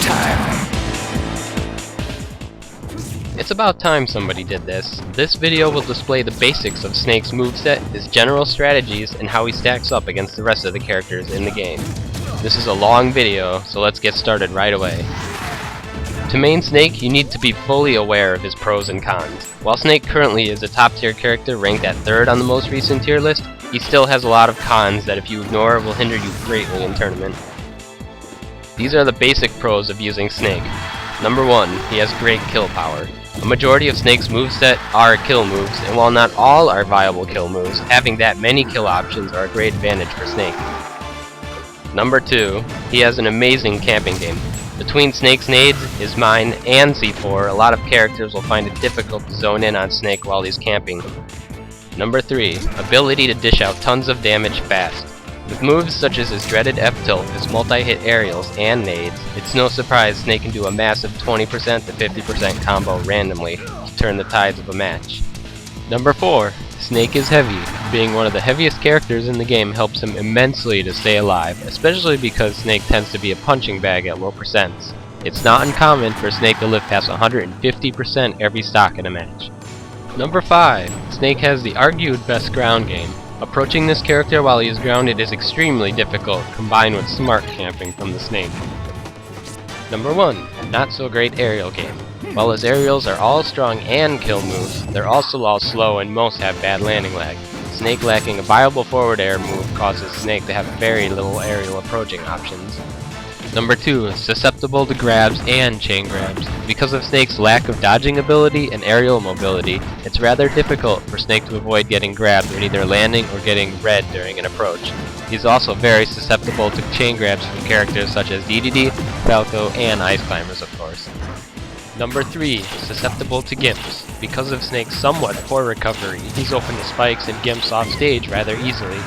time! It's about time somebody did this. This video will display the basics of Snake's moveset, his general strategies, and how he stacks up against the rest of the characters in the game. This is a long video, so let's get started right away. To main Snake, you need to be fully aware of his pros and cons. While Snake currently is a top tier character ranked at 3rd on the most recent tier list, he still has a lot of cons that if you ignore will hinder you greatly in tournament. These are the basic pros of using Snake. Number 1, he has great kill power. A majority of Snake's moveset are kill moves, and while not all are viable kill moves, having that many kill options are a great advantage for Snake. Number 2, he has an amazing camping game. Between Snake's nades, his mine, and C4, a lot of characters will find it difficult to zone in on Snake while he's camping. Number 3, ability to dish out tons of damage fast. With moves such as his dreaded F-tilt, his multi-hit aerials, and nades, it's no surprise Snake can do a massive 20% to 50% combo randomly to turn the tides of a match. Number 4, Snake is heavy. Being one of the heaviest characters in the game helps him immensely to stay alive, especially because Snake tends to be a punching bag at low percents. It's not uncommon for Snake to live past 150% every stock in a match. Number 5, Snake has the argued best ground game. Approaching this character while he is grounded is extremely difficult, combined with smart camping from the Snake. Number 1, not so great aerial game. While his aerials are all strong and kill moves, they're also all slow and most have bad landing lag. Snake lacking a viable forward air move causes Snake to have very little aerial approaching options. Number 2, susceptible to grabs and chain grabs. Because of Snake's lack of dodging ability and aerial mobility, it's rather difficult for Snake to avoid getting grabbed when either landing or getting red during an approach. He's also very susceptible to chain grabs from characters such as DDD, Falco, and Ice Climbers of course. Number 3, susceptible to gimps. Because of Snake's somewhat poor recovery, he's open to spikes and gimps off stage rather easily.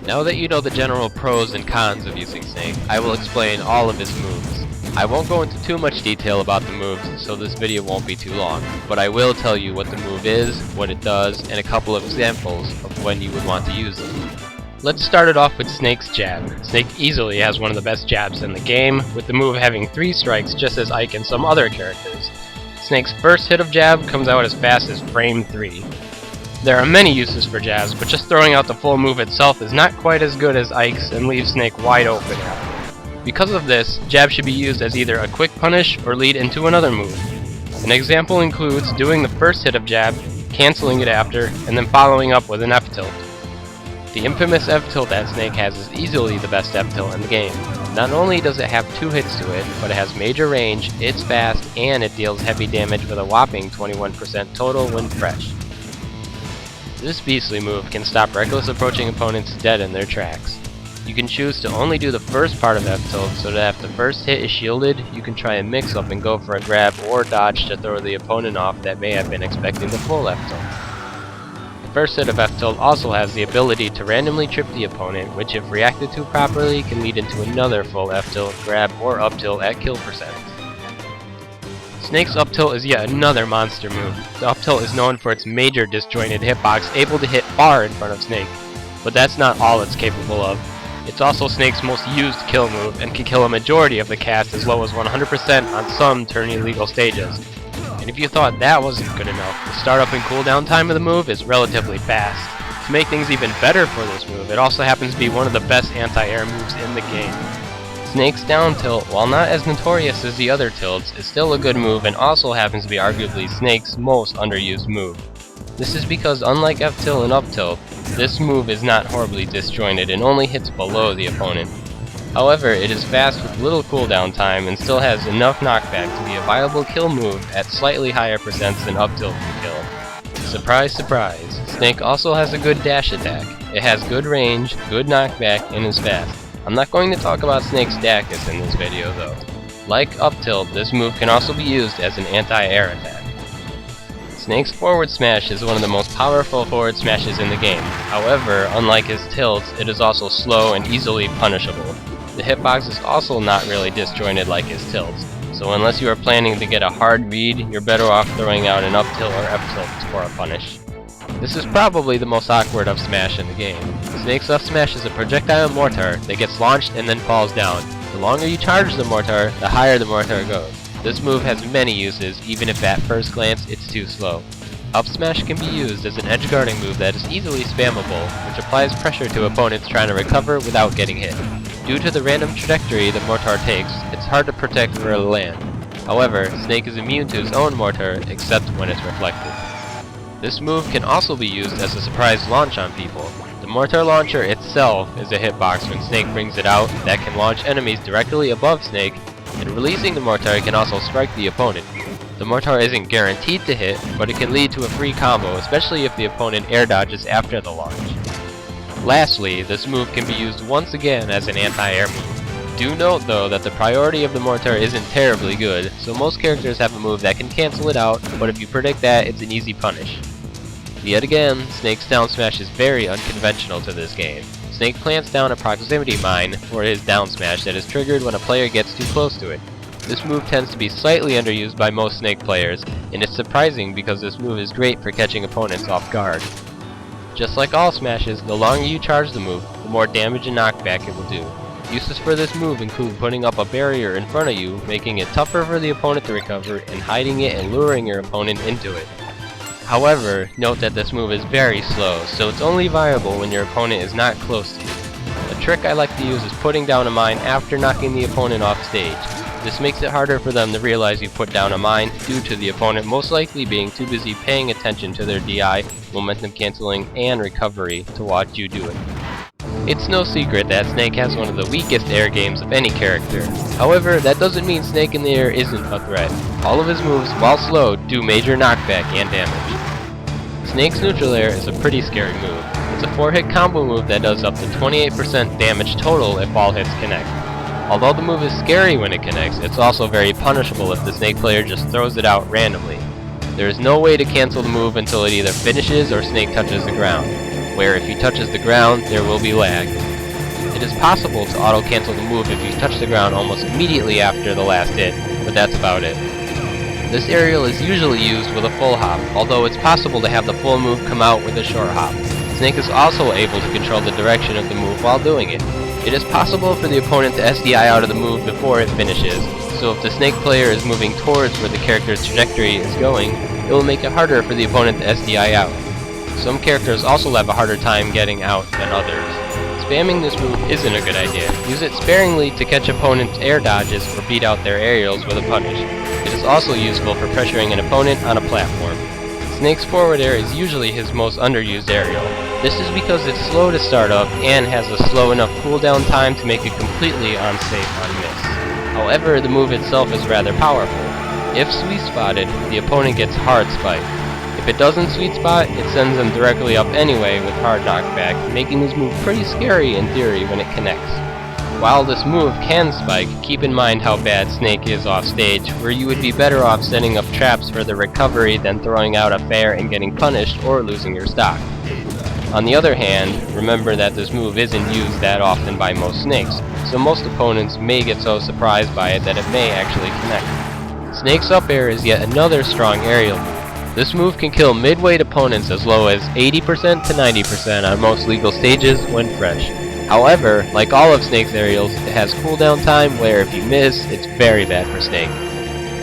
Now that you know the general pros and cons of using Snake, I will explain all of his moves. I won't go into too much detail about the moves, so this video won't be too long, but I will tell you what the move is, what it does, and a couple of examples of when you would want to use it. Let's start it off with Snake's jab. Snake easily has one of the best jabs in the game, with the move having 3 strikes just as Ike and some other characters. Snake's first hit of jab comes out as fast as frame 3. There are many uses for jabs, but just throwing out the full move itself is not quite as good as Ike's and leaves Snake wide open after. Because of this, jab should be used as either a quick punish or lead into another move. An example includes doing the first hit of jab, cancelling it after, and then following up with an F-tilt. The infamous F-tilt that Snake has is easily the best F-tilt in the game. Not only does it have 2 hits to it, but it has major range, it's fast, and it deals heavy damage with a whopping 21% total when fresh. This beastly move can stop reckless approaching opponents dead in their tracks. You can choose to only do the first part of F-tilt so that if the first hit is shielded, you can try a mix-up and go for a grab or dodge to throw the opponent off that may have been expecting the full F-tilt. The first hit of F-tilt also has the ability to randomly trip the opponent, which if reacted to properly can lead into another full F-tilt, grab, or up-tilt at kill percent. Snake's up-tilt is yet another monster move. The up-tilt is known for its major disjointed hitbox, able to hit far in front of Snake. But that's not all it's capable of. It's also Snake's most used kill move, and can kill a majority of the cast as low as 100% on some tourney legal stages. And if you thought that wasn't good enough, the startup and cooldown time of the move is relatively fast. To make things even better for this move, it also happens to be one of the best anti-air moves in the game. Snake's down tilt, while not as notorious as the other tilts, is still a good move and also happens to be arguably Snake's most underused move. This is because unlike F-tilt and up-tilt, this move is not horribly disjointed and only hits below the opponent. However, it is fast with little cooldown time and still has enough knockback to be a viable kill move at slightly higher percents than up-tilt can kill. Surprise, surprise, Snake also has a good dash attack. It has good range, good knockback, and is fast. I'm not going to talk about Snake's Dacus in this video though. Like up-tilt, this move can also be used as an anti-air attack. Snake's forward smash is one of the most powerful forward smashes in the game. However, unlike his tilts, it is also slow and easily punishable. The hitbox is also not really disjointed like his tilts, so unless you are planning to get a hard read, you're better off throwing out an up-tilt or F-tilt for a punish. This is probably the most awkward up smash in the game. Snake's up smash is a projectile mortar that gets launched and then falls down. The longer you charge the mortar, the higher the mortar goes. This move has many uses, even if at first glance it's too slow. Up smash can be used as an edge guarding move that is easily spammable, which applies pressure to opponents trying to recover without getting hit. Due to the random trajectory the mortar takes, it's hard to protect where it'll land. However, Snake is immune to his own mortar, except when it's reflected. This move can also be used as a surprise launch on people. The mortar launcher itself is a hitbox when Snake brings it out that can launch enemies directly above Snake, and releasing the mortar can also strike the opponent. The mortar isn't guaranteed to hit, but it can lead to a free combo, especially if the opponent air dodges after the launch. Lastly, this move can be used once again as an anti-air move. Do note though that the priority of the mortar isn't terribly good, so most characters have a move that can cancel it out, but if you predict that, it's an easy punish. Yet again, Snake's down smash is very unconventional to this game. Snake plants down a proximity mine for his down smash that is triggered when a player gets too close to it. This move tends to be slightly underused by most Snake players, and it's surprising because this move is great for catching opponents off guard. Just like all smashes, the longer you charge the move, the more damage and knockback it will do. Uses for this move include putting up a barrier in front of you, making it tougher for the opponent to recover, and hiding it and luring your opponent into it. However, note that this move is very slow, so it's only viable when your opponent is not close to you. A trick I like to use is putting down a mine after knocking the opponent off stage. This makes it harder for them to realize you put down a mine due to the opponent most likely being too busy paying attention to their DI, momentum canceling, and recovery to watch you do it. It's no secret that Snake has one of the weakest air games of any character. However, that doesn't mean Snake in the air isn't a threat. All of his moves, while slow, do major knockback and damage. Snake's neutral air is a pretty scary move. It's a 4-hit combo move that does up to 28% damage total if all hits connect. Although the move is scary when it connects, it's also very punishable if the Snake player just throws it out randomly. There is no way to cancel the move until it either finishes or Snake touches the ground, where if he touches the ground, there will be lag. It is possible to auto-cancel the move if you touch the ground almost immediately after the last hit, but that's about it. This aerial is usually used with a full hop, although it's possible to have the full move come out with a short hop. Snake is also able to control the direction of the move while doing it. It is possible for the opponent to SDI out of the move before it finishes, so if the Snake player is moving towards where the character's trajectory is going, it will make it harder for the opponent to SDI out. Some characters also have a harder time getting out than others. Spamming this move isn't a good idea. Use it sparingly to catch opponents' air dodges or beat out their aerials with a punish. It is also useful for pressuring an opponent on a platform. Snake's forward air is usually his most underused aerial. This is because it's slow to start up and has a slow enough cooldown time to make it completely unsafe on miss. However, the move itself is rather powerful. If sweet spotted, the opponent gets hard spike. If it doesn't sweet spot, it sends them directly up anyway with hard knockback, making this move pretty scary in theory when it connects. While this move can spike, keep in mind how bad Snake is off stage, where you would be better off setting up traps for the recovery than throwing out a fair and getting punished or losing your stock. On the other hand, remember that this move isn't used that often by most Snakes, so most opponents may get so surprised by it that it may actually connect. Snake's up air is yet another strong aerial move. This move can kill mid-weight opponents as low as 80% to 90% on most legal stages when fresh. However, like all of Snake's aerials, it has cooldown time where if you miss, it's very bad for Snake.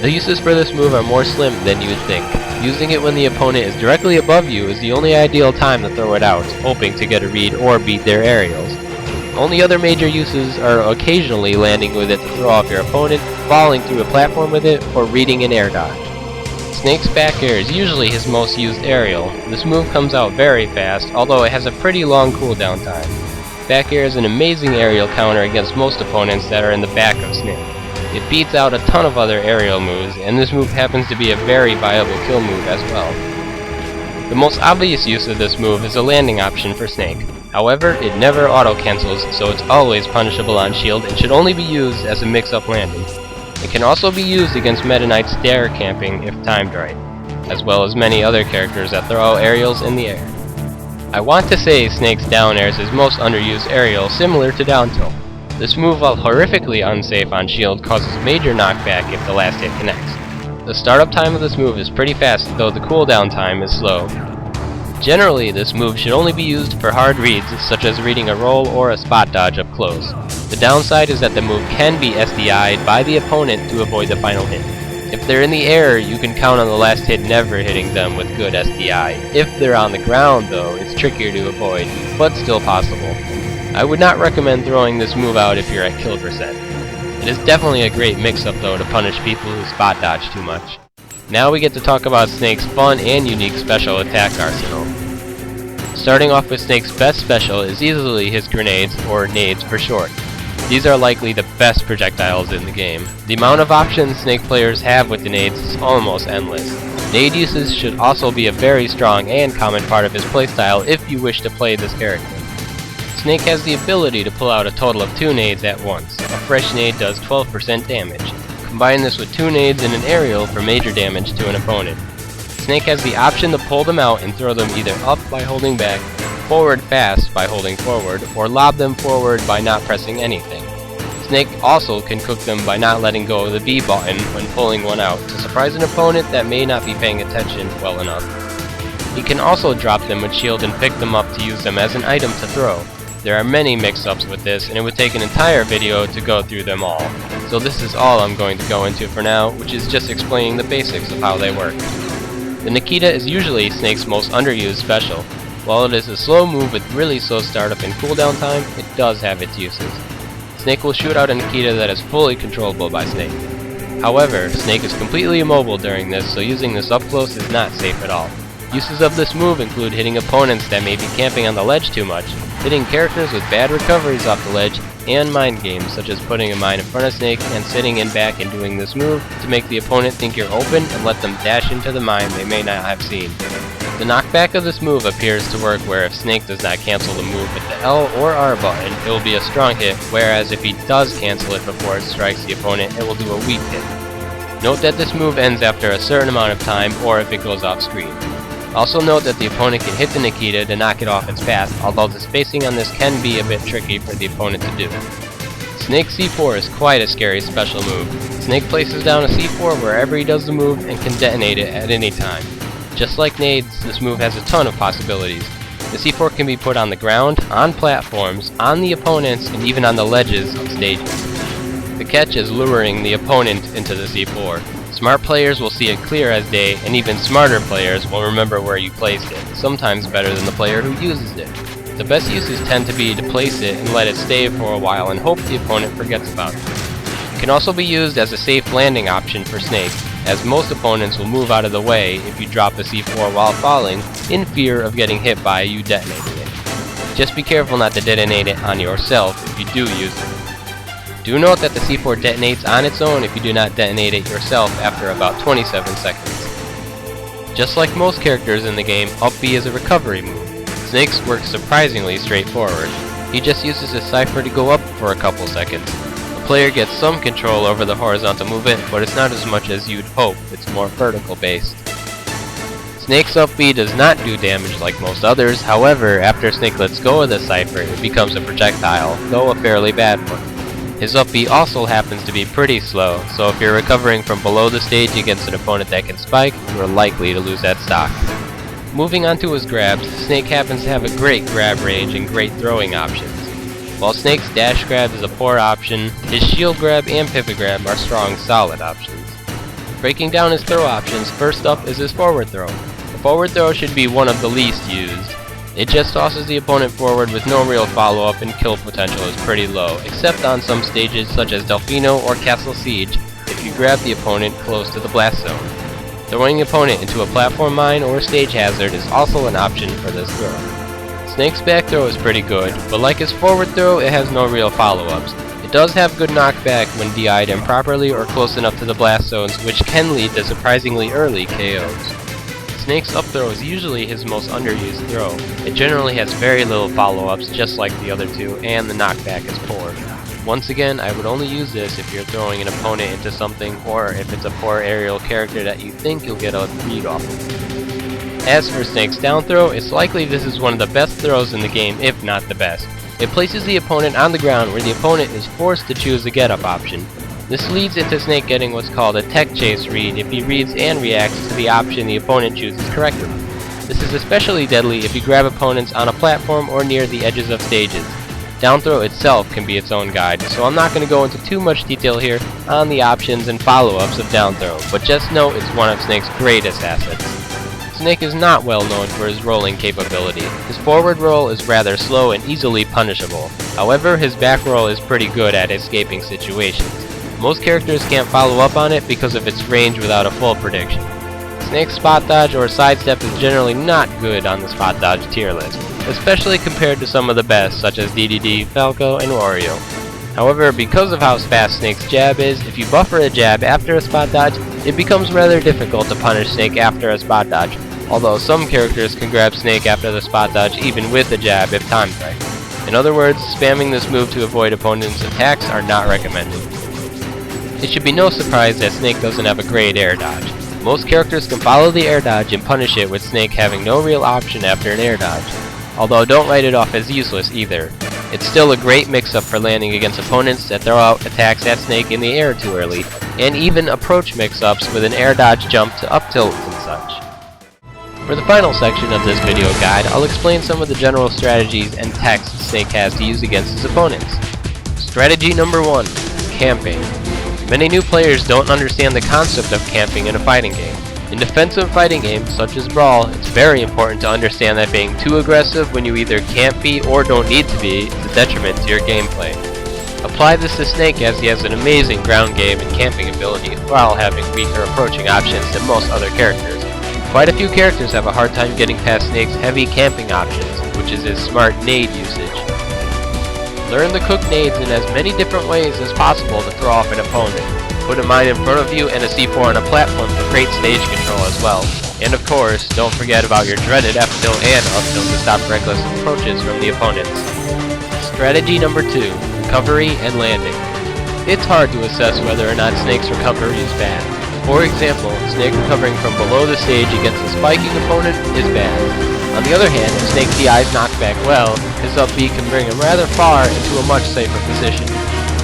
The uses for this move are more slim than you would think. Using it when the opponent is directly above you is the only ideal time to throw it out, hoping to get a read or beat their aerials. Only other major uses are occasionally landing with it to throw off your opponent, falling through a platform with it, or reading an air dodge. Snake's back air is usually his most used aerial. This move comes out very fast, although it has a pretty long cooldown time. Back air is an amazing aerial counter against most opponents that are in the back of Snake. It beats out a ton of other aerial moves, and this move happens to be a very viable kill move as well. The most obvious use of this move is a landing option for Snake. However, it never auto-cancels, so it's always punishable on shield and should only be used as a mix-up landing. It can also be used against Meta Knight's stair camping if timed right, as well as many other characters that throw out aerials in the air. I want to say Snake's down air is his most underused aerial, similar to down tilt. This move, while horrifically unsafe on shield, causes major knockback if the last hit connects. The startup time of this move is pretty fast, though the cooldown time is slow. Generally, this move should only be used for hard reads, such as reading a roll or a spot dodge up close. The downside is that the move can be SDI'd by the opponent to avoid the final hit. If they're in the air, you can count on the last hit never hitting them with good SDI. If they're on the ground though, it's trickier to avoid, but still possible. I would not recommend throwing this move out if you're at kill percent. It is definitely a great mix-up though to punish people who spot dodge too much. Now we get to talk about Snake's fun and unique special attack arsenal. Starting off with Snake's best special is easily his grenades, or nades for short. These are likely the best projectiles in the game. The amount of options Snake players have with the nades is almost endless. Nade uses should also be a very strong and common part of his playstyle if you wish to play this character. Snake has the ability to pull out a total of 2 nades at once. A fresh nade does 12% damage. Combine this with 2 nades and an aerial for major damage to an opponent. Snake has the option to pull them out and throw them either up by holding back, forward fast by holding forward, or lob them forward by not pressing anything. Snake also can cook them by not letting go of the B button when pulling one out to surprise an opponent that may not be paying attention well enough. He can also drop them with shield and pick them up to use them as an item to throw. There are many mix-ups with this, and it would take an entire video to go through them all. So this is all I'm going to go into for now, which is just explaining the basics of how they work. The Nikita is usually Snake's most underused special. While it is a slow move with really slow startup and cooldown time, it does have its uses. Snake will shoot out a Nikita that is fully controllable by Snake. However, Snake is completely immobile during this, so using this up close is not safe at all. Uses of this move include hitting opponents that may be camping on the ledge too much, hitting characters with bad recoveries off the ledge, and mind games such as putting a mine in front of Snake and sitting in back and doing this move to make the opponent think you're open and let them dash into the mine they may not have seen. The knockback of this move appears to work where if Snake does not cancel the move with the L or R button, it will be a strong hit, whereas if he does cancel it before it strikes the opponent, it will do a weak hit. Note that this move ends after a certain amount of time or if it goes off screen. Also note that the opponent can hit the Nikita to knock it off its path, although the spacing on this can be a bit tricky for the opponent to do. Snake C4 is quite a scary special move. Snake places down a C4 wherever he does the move and can detonate it at any time. Just like nades, this move has a ton of possibilities. The C4 can be put on the ground, on platforms, on the opponents, and even on the ledges of stages. The catch is luring the opponent into the C4. Smart players will see it clear as day, and even smarter players will remember where you placed it, sometimes better than the player who uses it. The best uses tend to be to place it and let it stay for a while and hope the opponent forgets about it. It can also be used as a safe landing option for Snake, as most opponents will move out of the way if you drop a C4 while falling, in fear of getting hit by you detonating it. Just be careful not to detonate it on yourself if you do use it. Do note that the C4 detonates on its own if you do not detonate it yourself after about 27 seconds. Just like most characters in the game, up B is a recovery move. Snake's works surprisingly straightforward. He just uses his cipher to go up for a couple seconds. The player gets some control over the horizontal movement, but it's not as much as you'd hope, it's more vertical based. Snake's up B does not do damage like most others, however, after Snake lets go of the cipher, it becomes a projectile, though a fairly bad one. His up B also happens to be pretty slow, so if you're recovering from below the stage against an opponent that can spike, you are likely to lose that stock. Moving on to his grabs, Snake happens to have a great grab range and great throwing options. While Snake's dash grab is a poor option, his shield grab and pivot grab are strong, solid options. Breaking down his throw options, first up is his forward throw. The forward throw should be one of the least used. It just tosses the opponent forward with no real follow-up, and kill potential is pretty low, except on some stages such as Delfino or Castle Siege if you grab the opponent close to the blast zone. Throwing the opponent into a platform mine or a stage hazard is also an option for this throw. Snake's back throw is pretty good, but like his forward throw, it has no real follow-ups. It does have good knockback when DI'd improperly or close enough to the blast zones, which can lead to surprisingly early KOs. Snake's up throw is usually his most underused throw. It generally has very little follow-ups, just like the other two, and the knockback is poor. Once again, I would only use this if you're throwing an opponent into something, or if it's a poor aerial character that you think you'll get a read off of. As for Snake's down throw, it's likely this is one of the best throws in the game, if not the best. It places the opponent on the ground where the opponent is forced to choose the get-up option. This leads into Snake getting what's called a tech chase read if he reads and reacts to the option the opponent chooses correctly. This is especially deadly if you grab opponents on a platform or near the edges of stages. Down throw itself can be its own guide, so I'm not going to go into too much detail here on the options and follow-ups of down throw, but just know it's one of Snake's greatest assets. Snake is not well known for his rolling capability. His forward roll is rather slow and easily punishable. However, his back roll is pretty good at escaping situations. Most characters can't follow up on it because of its range without a full prediction. Snake's spot dodge or sidestep is generally not good on the spot dodge tier list, especially compared to some of the best such as DDD, Falco, and Wario. However, because of how fast Snake's jab is, if you buffer a jab after a spot dodge, it becomes rather difficult to punish Snake after a spot dodge, although some characters can grab Snake after the spot dodge even with a jab if timed right. In other words, spamming this move to avoid opponents' attacks are not recommended. It should be no surprise that Snake doesn't have a great air dodge. Most characters can follow the air dodge and punish it with Snake having no real option after an air dodge, although don't write it off as useless either. It's still a great mix-up for landing against opponents that throw out attacks at Snake in the air too early, and even approach mix-ups with an air dodge jump to up tilt and such. For the final section of this video guide, I'll explain some of the general strategies and techs Snake has to use against his opponents. Strategy number 1. Camping. Many new players don't understand the concept of camping in a fighting game. In defensive fighting games, such as Brawl, it's very important to understand that being too aggressive when you either can't be or don't need to be is a detriment to your gameplay. Apply this to Snake as he has an amazing ground game and camping ability while having weaker approaching options than most other characters. Quite a few characters have a hard time getting past Snake's heavy camping options, which is his smart nade usage. Learn to cook nades in as many different ways as possible to throw off an opponent. Put a mine in front of you and a C4 on a platform for great stage control as well. And of course, don't forget about your dreaded F tilt and up tilt to stop reckless approaches from the opponents. Strategy number 2. Recovery and landing. It's hard to assess whether or not Snake's recovery is bad. For example, Snake recovering from below the stage against a spiking opponent is bad. On the other hand, if Snake DI's knockback well, his up B can bring him rather far into a much safer position.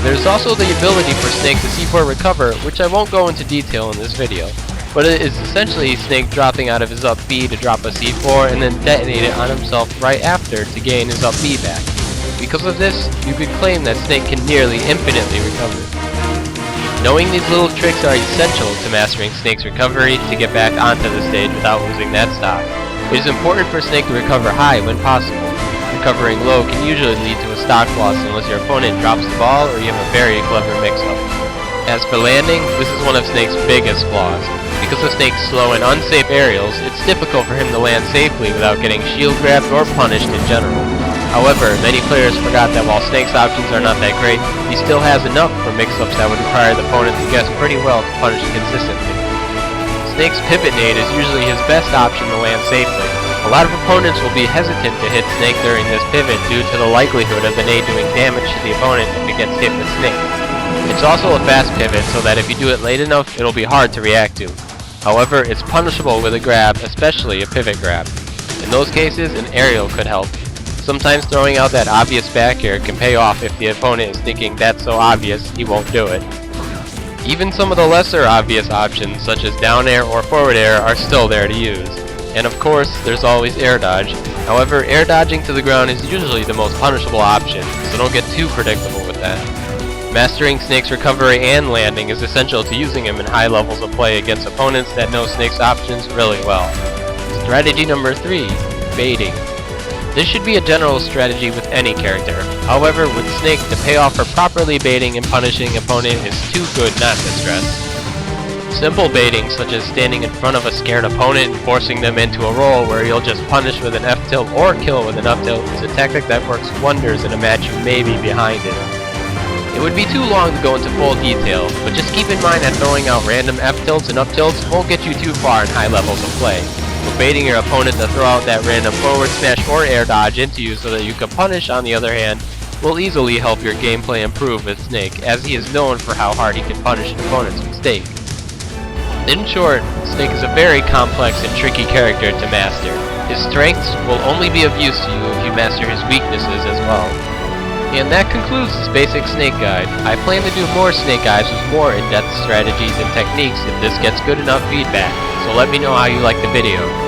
There's also the ability for Snake to C4 recover, which I won't go into detail in this video, but it is essentially Snake dropping out of his up B to drop a C4 and then detonate it on himself right after to gain his up B back. Because of this, you could claim that Snake can nearly infinitely recover. Knowing these little tricks are essential to mastering Snake's recovery to get back onto the stage without losing that stock. It is important for Snake to recover high when possible. Recovering low can usually lead to a stock loss unless your opponent drops the ball or you have a very clever mix-up. As for landing, this is one of Snake's biggest flaws. Because of Snake's slow and unsafe aerials, it's difficult for him to land safely without getting shield grabbed or punished in general. However, many players forgot that while Snake's options are not that great, he still has enough for mix-ups that would require the opponent to guess pretty well to punish consistently. Snake's pivot nade is usually his best option to land safely. A lot of opponents will be hesitant to hit Snake during this pivot due to the likelihood of the nade doing damage to the opponent if it gets hit with Snake. It's also a fast pivot so that if you do it late enough, it'll be hard to react to. However, it's punishable with a grab, especially a pivot grab. In those cases, an aerial could help. Sometimes throwing out that obvious back air can pay off if the opponent is thinking that's so obvious, he won't do it. Even some of the lesser obvious options, such as down air or forward air, are still there to use. And of course, there's always air dodge. However, air dodging to the ground is usually the most punishable option, so don't get too predictable with that. Mastering Snake's recovery and landing is essential to using him in high levels of play against opponents that know Snake's options really well. Strategy number 3. Baiting. This should be a general strategy with any character. However, with Snake, the payoff for properly baiting and punishing an opponent is too good not to stress. Simple baiting, such as standing in front of a scared opponent and forcing them into a roll where you'll just punish with an F tilt or kill with an up tilt, is a tactic that works wonders in a match you may be behind in. It would be too long to go into full detail, but just keep in mind that throwing out random F tilts and up tilts won't get you too far in high levels of play. But baiting your opponent to throw out that random forward smash or air dodge into you so that you can punish, on the other hand, will easily help your gameplay improve with Snake, as he is known for how hard he can punish an opponent's mistake. In short, Snake is a very complex and tricky character to master. His strengths will only be of use to you if you master his weaknesses as well. And that concludes this basic Snake guide. I plan to do more Snake guides with more in-depth strategies and techniques if this gets good enough feedback, so let me know how you like the video.